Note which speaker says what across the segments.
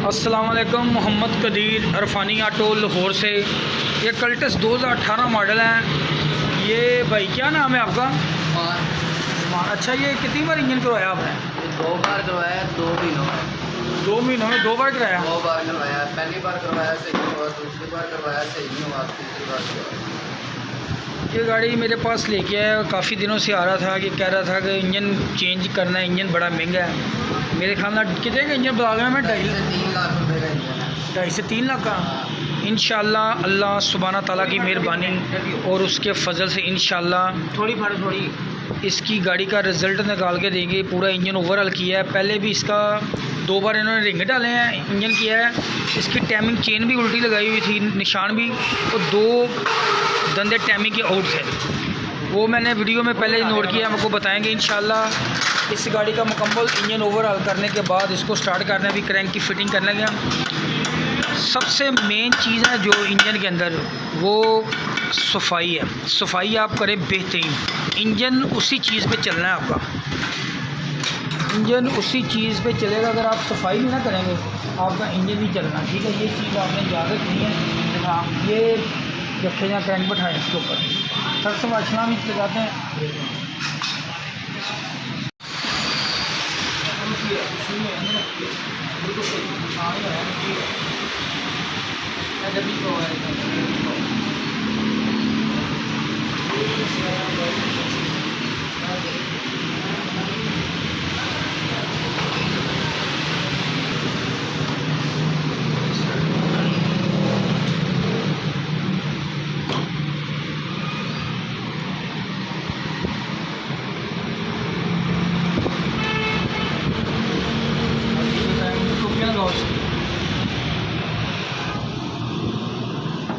Speaker 1: अस्सलामुअलैकुम। मोहम्मद कदीर अरफानी ऑटो लाहौर से। ये कल्टस 2018 मॉडल है। ये भाई क्या नाम है आपका? अच्छा, ये कितनी बार इंजन करवाया आपने?
Speaker 2: 2 बार करवाया, 2 महीनों में।
Speaker 1: 2 महीनों में 2 बार कराया?
Speaker 2: 2 बार करवाया। पहली बार करवाया सही हुआ, दूसरी बार करवाया सही नहीं हुआ, तीसरी बार करवाया।
Speaker 1: ये गाड़ी मेरे पास लेके आया, काफ़ी दिनों से आ रहा था कि कह रहा था कि इंजन चेंज करना है, इंजन बड़ा महंगा है। मेरे ख्याल में कितने का इंजन बता गया मैं?
Speaker 2: 2.5 से 3 लाख रुपये का इंजन है।
Speaker 1: 2.5 से 3 लाख का। इंशाल्लाह अल्लाह सुब्हाना ताला की मेहरबानी और उसके फ़ज़ल से इंशाल्लाह थोड़ी इसकी गाड़ी का रिज़ल्ट निकाल के देंगे। पूरा इंजन ओवरऑल किया है, पहले भी इसका 2 बार इन्होंने रिंग डाले हैं, इंजन किया है। इसकी टाइमिंग चेन भी उल्टी लगाई हुई थी, निशान भी, और 2 दंदे टाइमिंग के आउट थे। वो मैंने वीडियो में पहले नोट किया, हमको बताएंगे इंशाल्लाह। इस गाड़ी का मुकम्मल इंजन ओवरऑल करने के बाद इसको स्टार्ट करना, भी क्रैंक की फ़िटिंग करने गया। सबसे मेन चीज़ है जो इंजन के अंदर, वो सफाई है। सफाई आप करें बेहतरीन, इंजन उसी चीज़ पे चलना है आपका। इंजन उसी चीज़ पे चलेगा, अगर आप सफाई नहीं ना करेंगे आपका इंजन नहीं चलना। ठीक है, ये चीज़ आपने याद रखनी है। हाँ, ये रखे या क्रैंक बैठाएँ इसके ऊपर, थर्ड से वाशना भी लगाते हैं।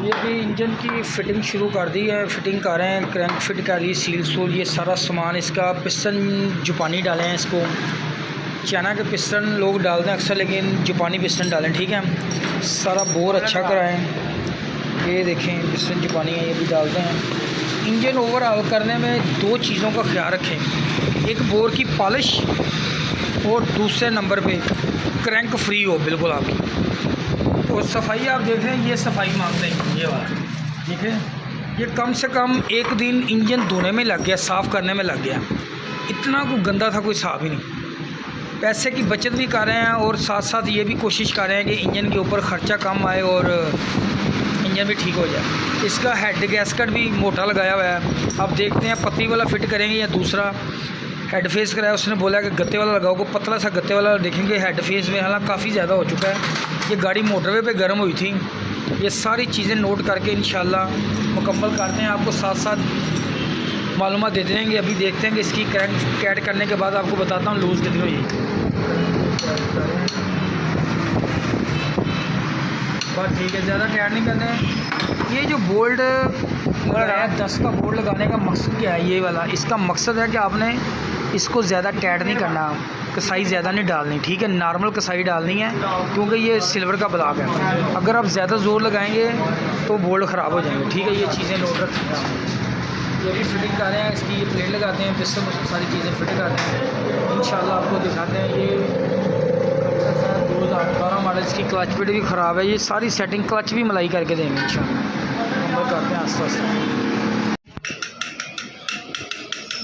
Speaker 1: ये भी इंजन की फ़िटिंग शुरू कर दी है, फ़िटिंग कर रहे हैं, क्रैंक फिट कर रही है, सील सूल, ये सारा सामान इसका। पिस्टन जापानी डाले हैं इसको। चाइना के पिस्टन लोग डालते हैं अक्सर, लेकिन जापानी पिस्टन डालें। ठीक है, सारा बोर अच्छा कराएं। ये देखें पिस्टन जापानी है, ये भी डालते हैं। इंजन ओवरऑल करने में 2 चीज़ों का ख्याल रखें, एक बोर की पॉलिश और दूसरे नंबर पे क्रैंक फ्री हो बिल्कुल आपकी। और सफाई आप देख रहे हैं, ये सफाई मांगते हैं ये वाला। ठीक है, ये कम से कम 1 दिन इंजन धोने में लग गया, साफ़ करने में लग गया। इतना कोई गंदा था, कोई साफ़ ही नहीं। पैसे की बचत भी कर रहे हैं और साथ साथ ये भी कोशिश कर रहे हैं कि इंजन के ऊपर ख़र्चा कम आए और इंजन भी ठीक हो जाए। इसका हेड गैसकट भी मोटा लगाया हुआ है। अब देखते हैं पतली वाला फिट करेंगे या दूसरा हेड फेस कराया। उसने बोला कि गत्ते वाला लगाओ, को पतला सा गत्ते वाला देखेंगे। हेड फेस में हालांकि काफ़ी ज़्यादा हो चुका है। ये गाड़ी मोटरवे पे गर्म हुई थी। ये सारी चीज़ें नोट करके इंशाल्लाह मुकम्मल करते हैं, आपको साथ साथ मालूमात देते रहेंगे। अभी देखते हैं कि इसकी क्रैंक कैट करने के बाद आपको बताता हूँ लूज़ कितनी हुई। बस ठीक है, ज़्यादा कैट नहीं करना है। ये जो बोल्ट लगाया 10 का बोल्ट लगाने का मकसद क्या है? ये वाला इसका मकसद है कि आपने इसको ज़्यादा टाइट नहीं करना, कसाई ज़्यादा नहीं डालनी। ठीक है, नॉर्मल कसाई डालनी है, क्योंकि ये सिल्वर का ब्लॉक है। अगर आप ज़्यादा ज़ोर लगाएंगे तो बोल्ट ख़राब हो जाएंगे। ठीक है, ये चीज़ें नोट रखिएगा। ये भी फिटिंग कर रहे हैं इसकी, ये प्लेट लगाते हैं, पिस्टन में सारी चीज़ें फिट करते हैं। इंशाल्लाह आपको दिखाते हैं। ये 2018 मॉडल, इसकी क्लच पेड भी ख़राब है। ये सारी सेटिंग क्लच भी मलाई करके देंगे इंशाल्लाह। नंबर करते हैं आस्ते आस्ते।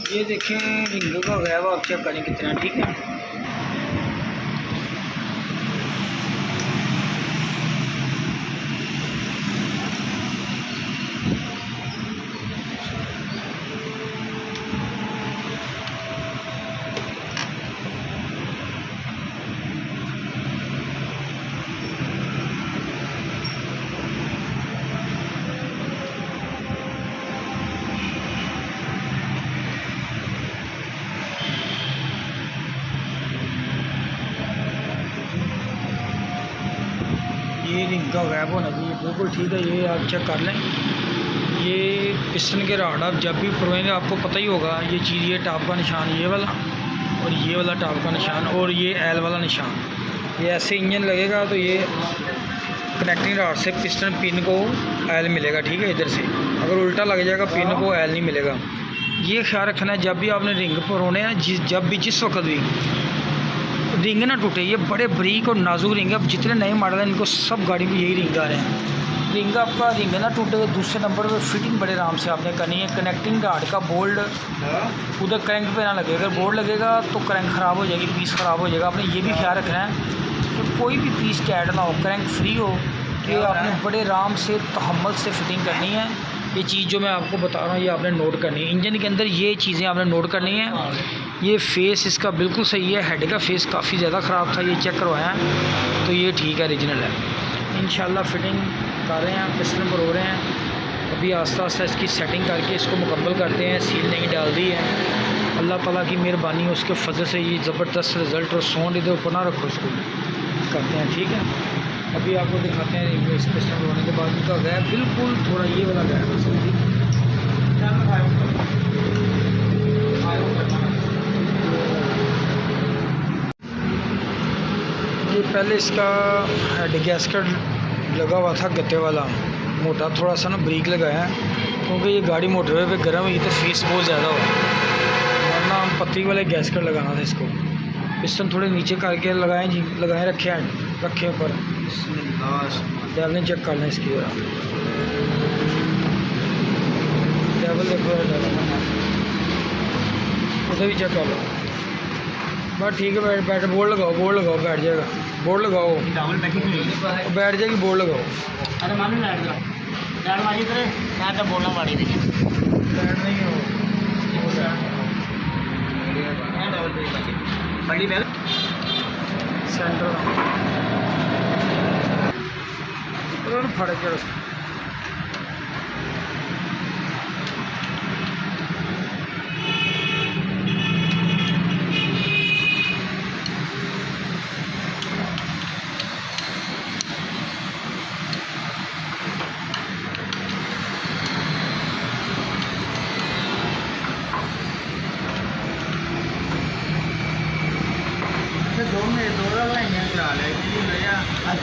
Speaker 1: ये देखें रिंग का गया हुआ, आप चेक करें कितना। ठीक है, ये रिंग का गैप होना चाहिए बिल्कुल। ठीक है, ये आप चेक कर लें। ये पिस्टन के राड आप जब भी पुरवाएंगे आपको पता ही होगा ये चीज़, ये टॉप का निशान ये वाला और ये वाला टॉप का निशान और ये एल वाला निशान। ये ऐसे इंजन लगेगा तो ये कनेक्टिंग राड से पिस्टन पिन को एल मिलेगा। ठीक है, इधर से अगर उल्टा लग जाएगा पिन को एल नहीं मिलेगा। ये ख्याल रखना है जब भी आपने रिंग पुरवाने हैं, जब भी जिस वक्त भी रिंग ना टूटे। ये बड़े बारीक और नाजुक रिंग है। अब जितने नए मॉडल हैं इनको सब गाड़ी में यही रिंग आ रहे हैं। रिंग आपका रिंग ना टूटे। दूसरे नंबर पे फिटिंग बड़े आराम से आपने करनी है। कनेक्टिंग गार्ड का बोल्ड उधर क्रैंक पे ना लगे। अगर बोल्ड लगेगा तो क्रैंक ख़राब हो जाएगी, पीस ख़राब हो जाएगा। आपने ये भी ख्याल रखना है कि कोई भी पीस टैड ना हो, क्रैंक फ्री हो। ये आपने बड़े आराम से तहम्मुल से फिटिंग करनी है। ये चीज़ जो मैं आपको बता रहा हूँ ये आपने नोट करनी है। इंजन के अंदर ये चीज़ें आपने नोट करनी है। ये फेस इसका बिल्कुल सही है। हेड का फेस काफ़ी ज़्यादा ख़राब था, ये चेक करवाया है तो ये ठीक है, ओरिजिनल है। इंशाल्लाह फिटिंग कर रहे हैं, पिस्टन पर हो रहे हैं। अभी आस्ता आस्ता इसकी सेटिंग करके इसको मुकम्मल करते हैं। सील नहीं डाल दी है। अल्लाह ताला की मेहरबानी है, उसके फजल से ये ज़बरदस्त रिज़ल्ट और साउंड इधर ऊपर ना रखो, इसको करते हैं, ठीक है। अभी आपको दिखाते हैं इस पिस्टन होने के बाद इनका गैप बिल्कुल थोड़ा ये वाला गैप है। ये पहले इसका हेड गैस्केट लगा हुआ था गत्ते वाला, मोटा थोड़ा सा ना ब्रेक लगाया है क्योंकि ये गाड़ी मोटरवे पे गर्म हुई तो फेस बहुत ज़्यादा हो, वरना हम पत्ती वाले गैस्केट लगाना था इसको। पिस्टन थोड़े नीचे करके लगाएं जी, लगाए रखे हैं, रखे ऊपर डेवल चेक कर लें इसकी जरा। डेवल देखो, उसे भी चेक कर लो। बस ठीक है, बैठ बोर्ड लगाओ, बोर्ड लगाओ, बैठ जाएगा। बोर्ड लगाओ, बैठ जाएगी, बोर्ड लगाओ।
Speaker 3: अरे मानी बैठ जाओ, बैठ मारी करे मैं तो बोलना पड़ी थी
Speaker 1: बैठ नहीं हो
Speaker 3: बड़ी बैल
Speaker 1: सेंटर फड़ के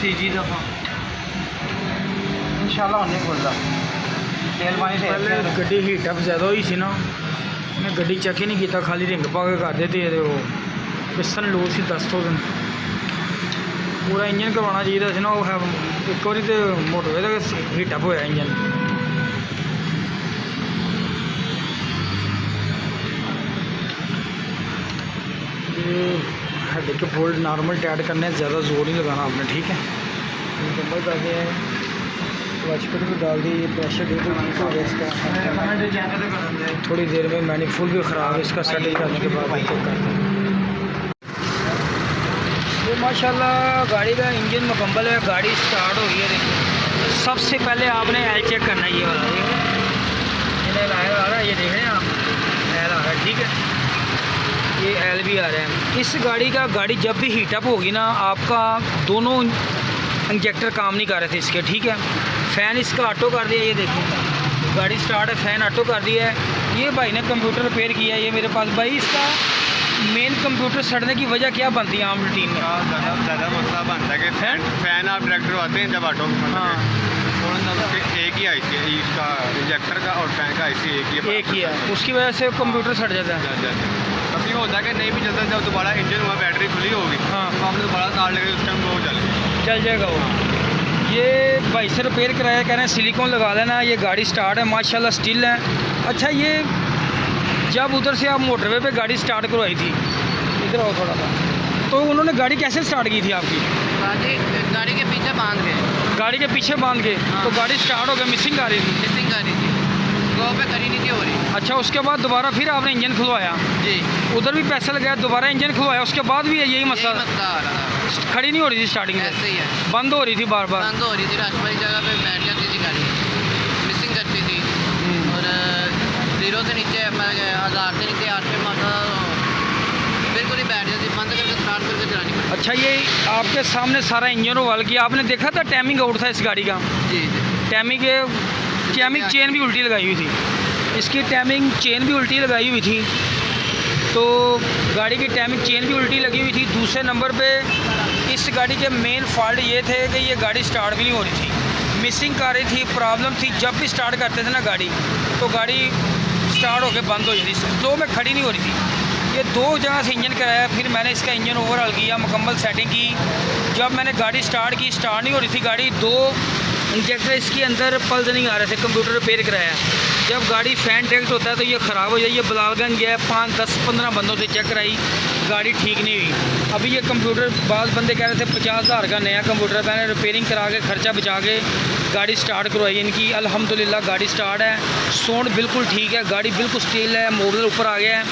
Speaker 3: तीजी दफ़ा इंशाल्लाह होने खुलता तेल पानी से
Speaker 1: पहले गड्डी हीट अप ज़्यादा हुई सी ना, उन्हें गड्डी चेक ही नहीं किया, खाली रिंग पा के कर देते थे। वो पिस्टन लूज सी 10 तो दिन पूरा इंजन करवाना चाहिए था ना। वो है एक बारी तो मोटर तक हीट अप होया इंजन। ये हेड के बोल्ट नॉर्मल टाइट करने ज़्यादा जोर नहीं लगाना आपने, ठीक है। मुकम्मल करके क्लच फिट भी डाल दी, ये प्रेशर बिल्कुल ठीक हो गया इसका। थोड़ी देर में मैनिफोल्ड भी ख़राब है, इसका सेटिंग करने के बाद चेक करते हैं। ये माशाल्लाह गाड़ी का इंजन मुकम्मल है, गाड़ी स्टार्ट हो गई है। देखिए सबसे पहले आपने एल चेक करना है, ये वाला देखिए एल आ रहा है, ये देख रहे हैं आप, एल आ रहा है, ठीक है। ये एल भी आ रहा है। इस गाड़ी का गाड़ी जब भी हीटअप होगी ना, आपका दोनों इंजेक्टर काम नहीं कर रहे थे इसके, ठीक है। फ़ैन इसका ऑटो कर दिया, ये देखिए गाड़ी स्टार्ट है, फ़ैन ऑटो कर दिया है। ये भाई ने कंप्यूटर रिपेयर किया है, ये मेरे पास। भाई इसका मेन कंप्यूटर सड़ने की वजह क्या बनती है आम रूटीन में?
Speaker 2: ज़्यादा मसला बनता है कि फ़ैन आप डायरेक्टर आते हैं जब ऑटो
Speaker 1: हाँ
Speaker 2: एक ही आईसी है इसका, इंजेक्टर का और फैन का आईसी एक ही
Speaker 1: है, उसकी वजह से कंप्यूटर सड़ जाता है।
Speaker 2: कभी होता है कि नहीं भी चलता, जब दोबारा इंजन हुआ बैटरी खुली होगी
Speaker 1: हाँ
Speaker 2: तो आपने दोबारा तार लगे उस टाइम वो
Speaker 1: चल जाएगा वो। ये भाई से रिपेयर कराया, कह रहे हैं सिलिकॉन लगा लेना। ये गाड़ी स्टार्ट है माशाल्लाह, स्टिल है। अच्छा ये जब उधर से आप मोटरवे पे गाड़ी स्टार्ट करवाई थी, इधर आओ थोड़ा सा, तो उन्होंने गाड़ी कैसे स्टार्ट की थी आपकी?
Speaker 3: गाड़ी के पीछे बांध के,
Speaker 1: गाड़ी के पीछे बांध के तो गाड़ी स्टार्ट हो गई, मिसिंग आ रही थी,
Speaker 3: मिसिंग आ रही थी, गो पे खड़ी नहीं थी हो रही।
Speaker 1: अच्छा उसके बाद दोबारा फिर आपने इंजन खुलवाया?
Speaker 3: जी,
Speaker 1: उधर भी पैसा लगाया, दोबारा इंजन खुलवाया, उसके बाद भी यही मसला
Speaker 3: आ रहा था।
Speaker 1: खड़ी नहीं हो रही थी स्टार्टिंग में?
Speaker 3: ऐसे ही है,
Speaker 1: बंद हो रही थी बार बार,
Speaker 3: बंद हो रही थी, रश वाली जगह पे बैठ जाती थी गाड़ी, मिसिंग करती थी। और 0 से नीचे 1000 से नीचे 8 पे माता बिल्कुल ही बैठ जाती, बंद करके स्टार्ट करके चलानी पड़ती।
Speaker 1: अच्छा ये आपके सामने सारा इंजन ओवल किया आपने, देखा था टाइमिंग आउट था इस गाड़ी का?
Speaker 3: जी जी,
Speaker 1: टाइमिंग चेन भी उल्टी लगाई हुई थी, इसकी टाइमिंग चेन भी उल्टी लगाई हुई थी। तो गाड़ी की टाइमिंग चेन भी उल्टी लगी हुई थी। दूसरे नंबर पे इस गाड़ी के मेन फॉल्ट ये थे कि ये गाड़ी स्टार्ट भी नहीं हो रही थी, मिसिंग कर रही थी, प्रॉब्लम थी। जब भी स्टार्ट करते थे ना गाड़ी, तो गाड़ी स्टार्ट होकर बंद हो जाती थी, स्लो में खड़ी नहीं हो रही थी। ये 2 जगह से इंजन कराया, फिर मैंने इसका इंजन ओवरऑल किया, मुकम्मल सेटिंग की। जब मैंने गाड़ी स्टार्ट की, स्टार्ट नहीं हो रही थी गाड़ी, 2 इंजेक्टर इसके अंदर पल्स नहीं आ रहे थे, कंप्यूटर रिपेयर कराया। जब गाड़ी फैन टेक्ट होता है तो ये ख़राब हो जाए। ये बलालगंज गया, 5, 10, 15 बंदों से चेक कराई, गाड़ी ठीक नहीं हुई। अभी ये कंप्यूटर बाज़ बंदे कह रहे थे 50,000 का नया कंप्यूटर, मैंने रिपेयरिंग करा के खर्चा बचा के गाड़ी स्टार्ट करवाई इनकी। अल्हम्दुलिल्लाह गाड़ी स्टार्ट है, साउंड बिल्कुल ठीक है, गाड़ी बिल्कुल स्टील है, मोबाइल ऊपर आ गया है,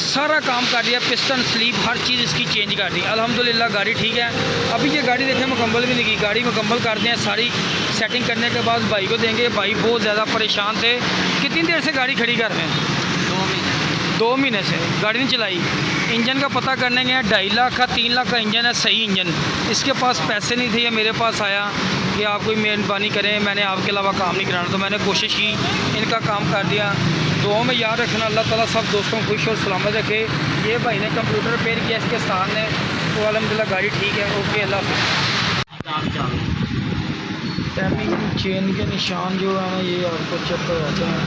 Speaker 1: सारा काम कर दिया, पिस्टन स्लीप हर चीज़ इसकी चेंज कर दी। अल्हम्दुलिल्लाह गाड़ी ठीक है। अभी ये गाड़ी देखें मुकम्मल भी नहीं की, गाड़ी मुकम्मल कर दें, सारी सेटिंग करने के बाद भाई को देंगे। भाई बहुत ज़्यादा परेशान थे। कितनी देर से गाड़ी खड़ी कर रहे हैं? 2 महीने से गाड़ी नहीं चलाई। इंजन का पता करने गए, 2.5 लाख का 3 लाख का इंजन है, सही इंजन। इसके पास पैसे नहीं थे, ये मेरे पास आया कि आप कोई मेहरबानी करें, मैंने आपके अलावा काम नहीं कराना। तो मैंने कोशिश की, इनका काम कर दिया। दुआ में याद रखना, अल्लाह ताला सब दोस्तों को खुश और सलामत रखे। ये भाई ने कंप्यूटर रिपेयर किया इसके साथ ने, तो अल्हम्दुलिल्लाह गाड़ी ठीक है। ओके, अल्लाह हाफ़िज़। टाइमिंग चेन के निशान जो है ना, ये आपको चेक करवाते हैं।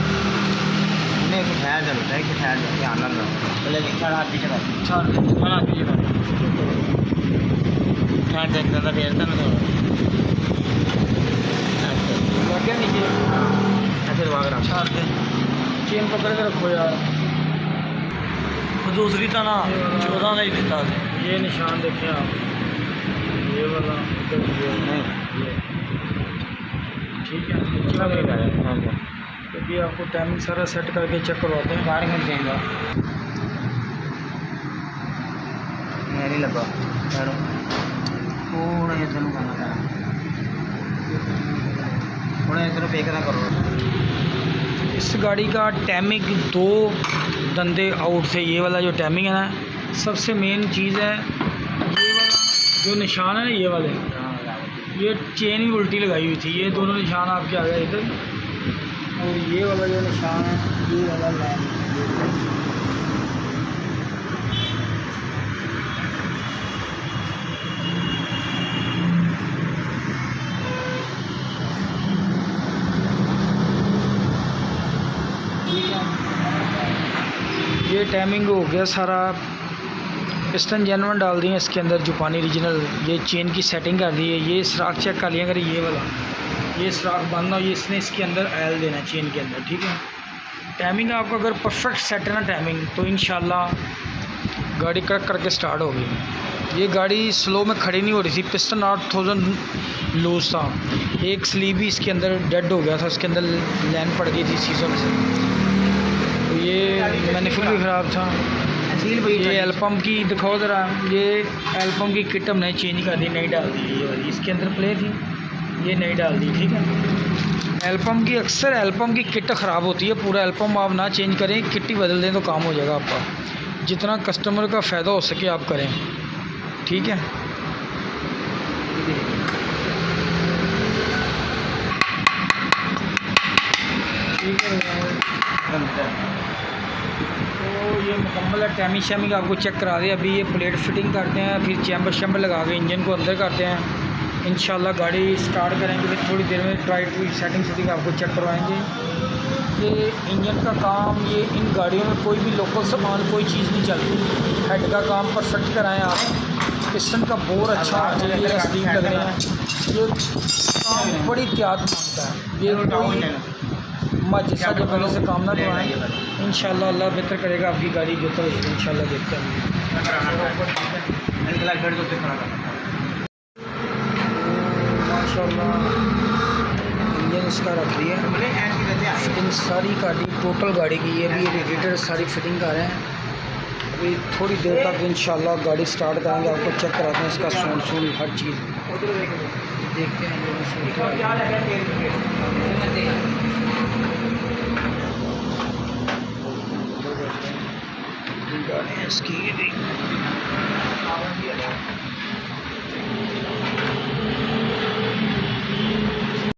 Speaker 1: चेन पकड़ के रखो यार।
Speaker 4: दूसरी तो ना 14 नहीं देता।
Speaker 1: ये निशान देखें आप, ये वाला ठीक है। क्योंकि आपको टाइमिंग सारा सेट करके चेक करवाते हैं।
Speaker 4: 12 घंटे का मैं नहीं लगा थोड़ा इधर करना थोड़ा इधर पे करा करो।
Speaker 1: इस गाड़ी का टाइमिंग 2 दंदे आउट से, ये वाला जो टाइमिंग है ना, सबसे मेन चीज़ है। ये वाला जो निशान है ना, ये वाले, ये चेन ही उल्टी लगाई हुई थी। ये दोनों निशान आपके आ गए इधर, और ये वाला जो निशान है, ये वाला लाइन। ये टाइमिंग हो गया सारा। पिस्टन जेनवन डाल दिए इसके अंदर, जापानी रीजनल। ये चेन की सेटिंग कर दी है। ये सुराख चेक कर लिया, अगर ये वाला ये सुराख बंद हो, ये इसने इसके अंदर आयल देना है चेन के अंदर, ठीक है। टाइमिंग आपको अगर परफेक्ट सेट है ना टाइमिंग, तो इंशाल्लाह गाड़ी क्रक करके स्टार्ट होगी। ये गाड़ी स्लो में खड़ी नहीं हो रही थी, पिस्टन 8000 लूज था। एक स्लीव भी इसके अंदर डेड हो गया था, उसके अंदर लाइन पड़ गई थी शीशों में से। तो ये मैनिफोल्ड भी ख़राब था। ये एल पम्प की दिखाओ ज़रा, ये एल पम्प की किट हमने चेंज कर दी, नहीं डाल दी। ये वाली इसके अंदर प्ले थी, ये नहीं डाल दी, ठीक है। एल पम्प की अक्सर एल पम्प की किट ख़राब होती है। पूरा एल पम्प आप ना चेंज करें, किट ही बदल दें तो काम हो जाएगा आपका। जितना कस्टमर का फ़ायदा हो सके आप करें, ठीक है। ठीक है, तो ये मुकम्मल है। टाइमिंग शामिंग आपको चेक करा दें। अभी ये प्लेट फिटिंग करते हैं, फिर चैम्बर शैम्बर लगा के इंजन को अंदर करते हैं। इंशाल्लाह गाड़ी स्टार्ट करेंगे, फिर थोड़ी देर में ट्राई टू सेटिंग आपको चेक करवाएंगे। ये इंजन का काम, ये इन गाड़ियों में कोई भी लोकल सामान कोई चीज़ नहीं चलती। हेड का काम परफेक्ट कराएँ आप। पिस्टन का बोर अच्छा होना चाहिए, स्लीप लग रहे हैं। ये काम बड़ी एहतियात मांगता है। ये कोई जैसा जब पहले से काम ना करवाएं, इंशाल्लाह अल्लाह बेहतर करेगा, आपकी गाड़ी बेहतर होगी इंशाल्लाह। देखते हैं माशाल्लाह इंजन इसका रख दिया, फिटिंग सारी गाड़ी टोटल गाड़ी की। ये भी रेडिएटर सारी फिटिंग कर रहे हैं। अभी थोड़ी देर तक इंशाल्लाह गाड़ी स्टार्ट करेंगे, आपको चेक कराते हैं इसका साउंड हर चीज़ देखते हैं। इसकी